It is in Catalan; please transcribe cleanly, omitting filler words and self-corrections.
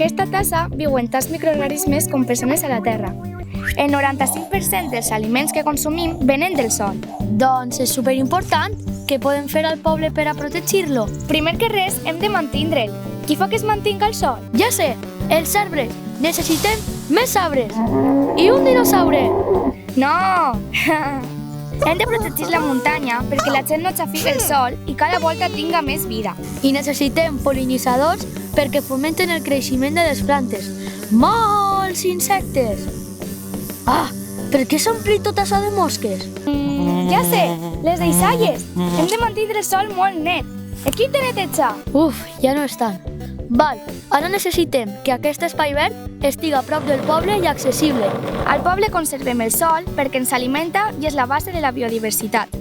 aquesta tassa viuen tants microorganismes com persones a la Terra. El 95% dels aliments que consumim venen del sol. Doncs és superimportant. Què podem fer al poble per a protegir-lo? Primer que res, hem de mantindre'l. Qui fa que es mantingui al sol? Ja sé, els arbres. Necessitem més arbres. I un dinosaure. No! Hem de protegir la muntanya perquè la gent no xafiga el sol i cada volta tinga més vida. I necessitem pol·linitzadors perquè fomenten el creixement de les plantes. Molts insectes. Ah, per què s'ha omplit tot això de mosques? Ja sé, les deixalles. Hem de mantindre el sol molt net. Equip de neteja. Uf, ja no estan. Val, ara necessitem que aquest espai verd estiga a prop del poble i accessible. Al poble conservem el sol perquè ens alimenta i és la base de la biodiversitat.